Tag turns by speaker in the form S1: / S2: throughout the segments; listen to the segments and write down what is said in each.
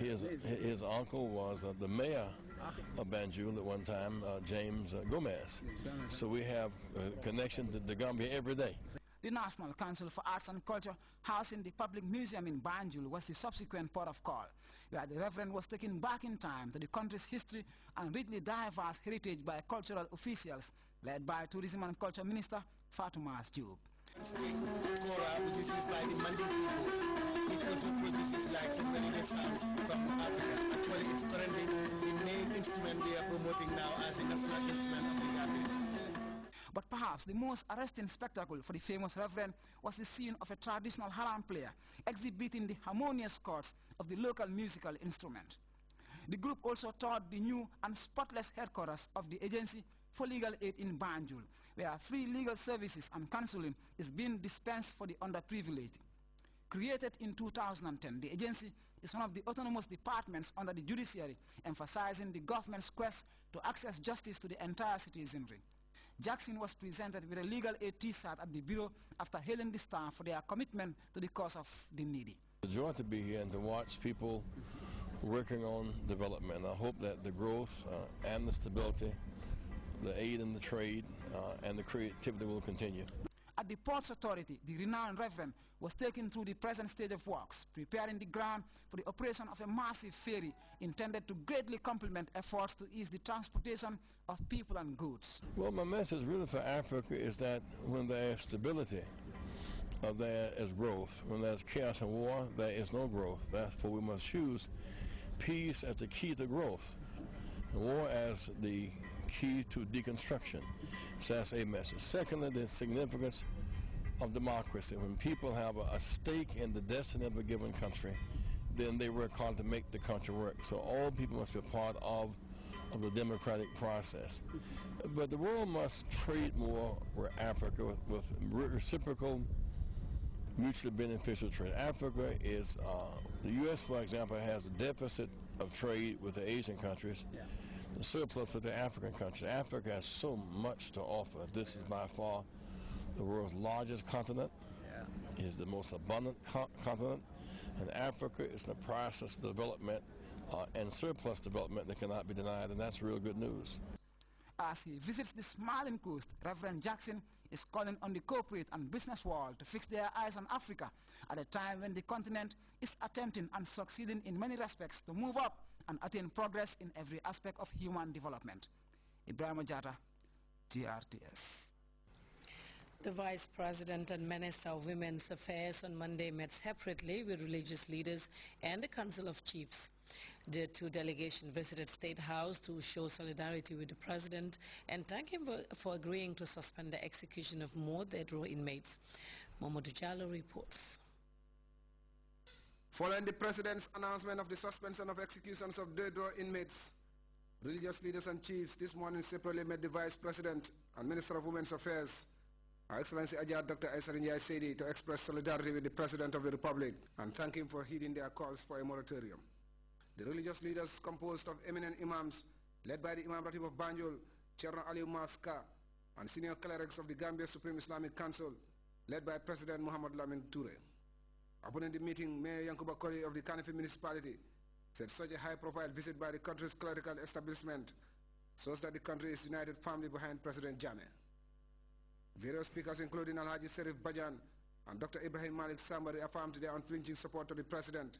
S1: His uncle was the mayor of Banjul at one time, James Gomez. So we have a connection to the Gambia every day.
S2: The National Council for Arts and Culture, housing the Public Museum in Banjul, was the subsequent port of call, where the Reverend was taken back in time to the country's history and richly diverse heritage by cultural officials, led by Tourism and Culture Minister Fatumas Job.
S3: It's the kora, which is used by the Mandi people. It also produces like some very sounds from Africa. Actually, it's currently the main instrument we are promoting now as the national instrument of the Gambia.
S2: But perhaps the most arresting spectacle for the famous Reverend was the scene of a traditional haram player exhibiting the harmonious chords of the local musical instrument. The group also toured the new and spotless headquarters of the Agency for Legal Aid in Banjul, where free legal services and counseling is being dispensed for the underprivileged. Created in 2010, the agency is one of the autonomous departments under the judiciary, emphasizing the government's quest to access justice to the entire citizenry. Jackson was presented with a legal aid T-shirt at the bureau after hailing the staff for their commitment to the cause of the needy.
S1: It's a joy to be here and to watch people working on development. I hope that the growth and the stability, the aid in the trade, and the creativity will continue.
S2: At the Ports Authority, the renowned Reverend was taken through the present stage of works, preparing the ground for the operation of a massive ferry intended to greatly complement efforts to ease the transportation of people and goods.
S1: Well, my message really for Africa is that when there is stability, there is growth. When there's chaos and war, there is no growth. Therefore, we must choose peace as the key to growth, and war as the key to deconstruction. So that's a message. Secondly, the significance of democracy. When people have a stake in the destiny of a given country, then they work hard to make the country work. So all people must be a part of the democratic process. But the world must trade more with Africa with reciprocal, mutually beneficial trade. Africa is, the U.S., for example, has a deficit of trade with the Asian countries.
S2: Yeah.
S1: The surplus with the African countries. Africa has so much to offer. This is by far the world's largest continent. Yeah. It is the most abundant continent, and Africa is in the process of development and surplus development that cannot be denied, and that's real good news.
S2: As he visits the smiling coast, Reverend Jackson is calling on the corporate and business world to fix their eyes on Africa at a time when the continent is attempting and succeeding in many respects to move up and attain progress in every aspect of human development. Ibrahim Ojata, GRTS.
S4: The Vice President and Minister of Women's Affairs on Monday met separately with religious leaders and the Council of Chiefs. The two delegations visited State House to show solidarity with the President and thank him for agreeing to suspend the execution of more death row inmates. Mamadou Jallo reports.
S5: Following the President's announcement of the suspension of executions of death row inmates, religious leaders and chiefs this morning separately met the Vice President and Minister of Women's Affairs, Her Excellency Ajad Dr. Aissatou Njie Seydi, to express solidarity with the President of the Republic and thank him for heeding their calls for a moratorium. The religious leaders, composed of eminent imams, led by the Imam Ratib of Banjul, Chairman Aliou Maska, and senior clerics of the Gambia Supreme Islamic Council, led by President Mohamed Lamine Touré. Opening the meeting, Mayor Yankuba Koli of the Kanifi municipality said such a high-profile visit by the country's clerical establishment shows that the country is united firmly behind President Jammeh. Various speakers, including Alhaji Serif Bajan and Dr. Ibrahim Malik Samba, affirmed their unflinching support to the President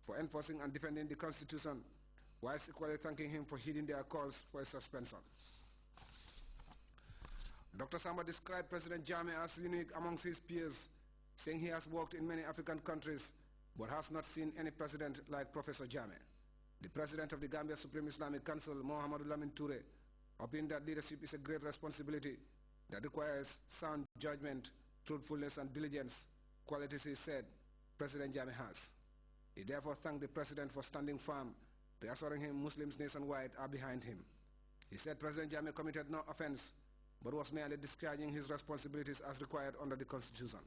S5: for enforcing and defending the Constitution, whilst equally thanking him for heeding their calls for a suspension. Dr. Samba described President Jammeh as unique amongst his peers, saying he has worked in many African countries but has not seen any president like Professor Jammeh. The President of the Gambia Supreme Islamic Council, Mohamed Lamine Touré, opined that leadership is a great responsibility that requires sound judgment, truthfulness and diligence, qualities he said President Jammeh has. He therefore thanked the President for standing firm, reassuring him Muslims nationwide are behind him. He said President Jammeh committed no offense, but was merely discharging his responsibilities as required under the Constitution.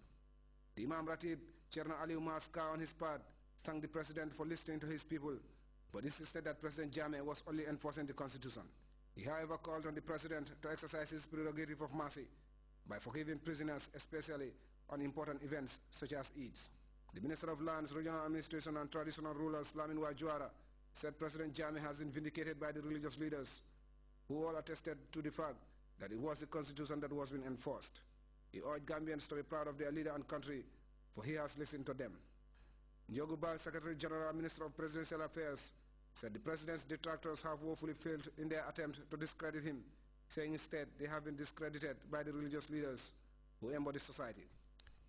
S5: The Imam Ratib, Chairman Aliou Maska, on his part, thanked the President for listening to his people, but insisted that President Jammeh was only enforcing the Constitution. He, however, called on the President to exercise his prerogative of mercy by forgiving prisoners, especially on important events such as Eid. The Minister of Lands, Regional Administration and Traditional Rulers, Lamin Wajwara, said President Jammeh has been vindicated by the religious leaders, who all attested to the fact that it was the constitution that was being enforced. He urged Gambians to be proud of their leader and country, for he has listened to them. Njoguba, Secretary General, Minister of Presidential Affairs, said the president's detractors have woefully failed in their attempt to discredit him, saying instead they have been discredited by the religious leaders who embody society.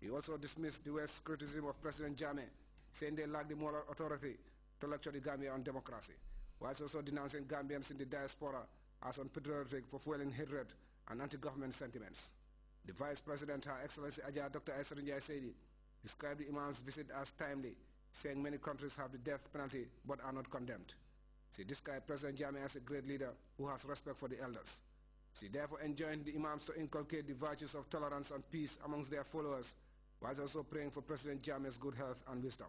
S5: He also dismissed the West's criticism of President Jammeh, saying they lack the moral authority to lecture the Gambia on democracy, whilst also denouncing Gambians in the diaspora as unpatriotic for fueling hatred and anti-government sentiments. The Vice President, Her Excellency Ajah Dr. Aissatou Njie Saidi, described the Imam's visit as timely, saying many countries have the death penalty but are not condemned. She described President Jammeh as a great leader who has respect for the elders. She therefore enjoined the Imams to inculcate the virtues of tolerance and peace amongst their followers, while also praying for President Jammeh's good health and wisdom.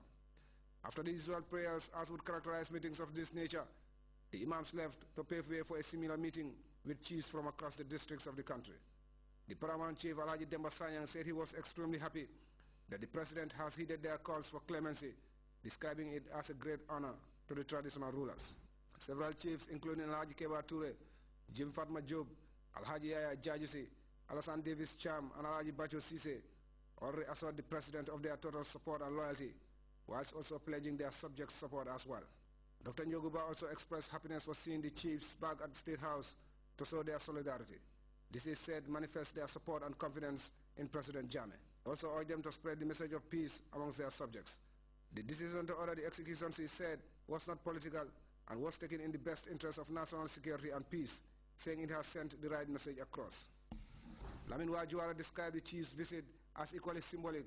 S5: After the usual prayers, as would characterize meetings of this nature, the Imams left to pave way for a similar meeting with chiefs from across the districts of the country. The paramount chief, Alhaji Demba Sanyang, said he was extremely happy that the president has heeded their calls for clemency, describing it as a great honor to the traditional rulers. Several chiefs, including Alhaji Keba Toure, Jim Fatma Job, Alhaji Yaya Jajusi, Alassane Davis Cham, and Alhaji Bacho Sise, already assured the president of their total support and loyalty, whilst also pledging their subjects' support as well. Dr. Njoguba also expressed happiness for seeing the chiefs back at the State House to show their solidarity. This is said manifests their support and confidence in President Jammeh. Also urged them to spread the message of peace amongst their subjects. The decision to order the executions, he said, was not political and was taken in the best interest of national security and peace, saying it has sent the right message across. Lamin Wajwara described the chief's visit as equally symbolic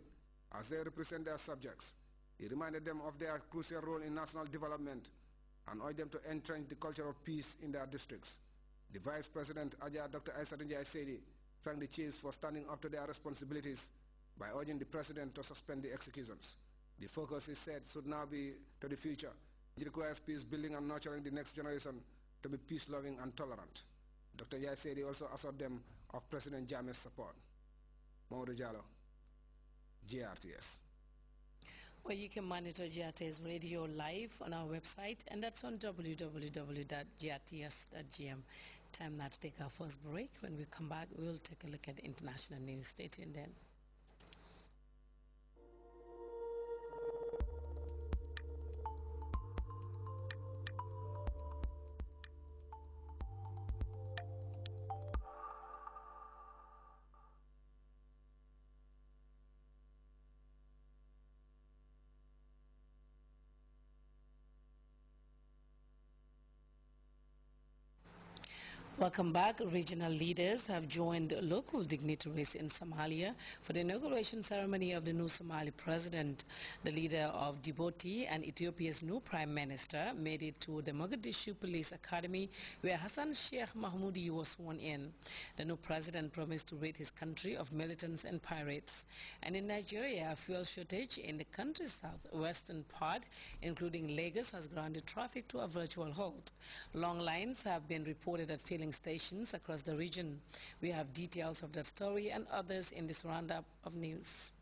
S5: as they represent their subjects. He reminded them of their crucial role in national development and urged them to entrench the culture of peace in their districts. The Vice President, Ajah Dr. Aissatou Njie Saidi, thanked the chiefs for standing up to their responsibilities by urging the president to suspend the executions. The focus, he said, should now be to the future. It requires peace building and nurturing the next generation to be peace-loving and tolerant. Dr. Njie Saidi also assured them of President Jammeh's support. Mamadou Jallow, GRTS.
S4: Well, you can monitor GRTS radio live on our website, and that's on www.grts.gm. Time now to take our first break. When we come back, we'll take a look at the international news. Stay tuned then. Welcome back. Regional leaders have joined local dignitaries in Somalia for the inauguration ceremony of the new Somali president. The leader of Djibouti and Ethiopia's new prime minister made it to the Mogadishu Police Academy, where Hassan Sheikh Mahmoudi was sworn in. The new president promised to rid his country of militants and pirates. And in Nigeria, a fuel shortage in the country's southwestern part, including Lagos, has grounded traffic to a virtual halt. Long lines have been reported at filling stations across the region. We have details of that story and others in this roundup of news.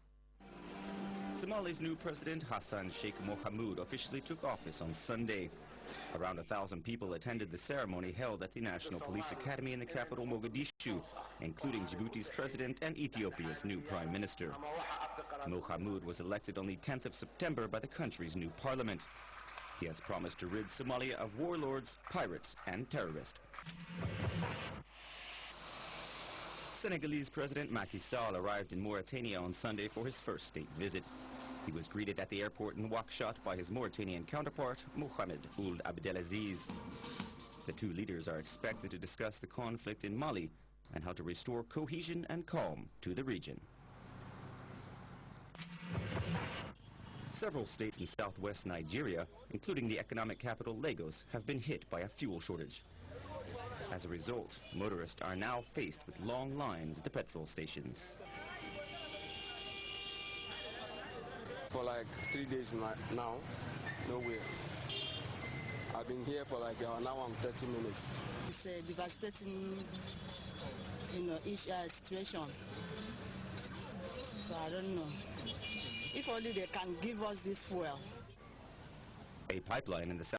S6: Somalia's new president, Hassan Sheikh Mohamud, officially took office on Sunday. Around 1,000 people attended the ceremony held at the National Police Academy in the capital Mogadishu, including Djibouti's president and Ethiopia's new prime minister. Mohamud was elected on the 10th of September by the country's new parliament. He has promised to rid Somalia of warlords, pirates, and terrorists. Senegalese President Macky Sall arrived in Mauritania on Sunday for his first state visit. He was greeted at the airport in Nouakchott by his Mauritanian counterpart, Mohamed Ould Abdelaziz. The two leaders are expected to discuss the conflict in Mali and how to restore cohesion and calm to the region. Several states in southwest Nigeria, including the economic capital Lagos, have been hit by a fuel shortage. As a result, motorists are now faced with long lines at the petrol stations.
S7: For like 3 days now, nowhere. I've been here for like an hour and 30 minutes.
S8: It's a devastating, situation. So I don't know. if only they can give us this fuel.
S6: A pipeline in the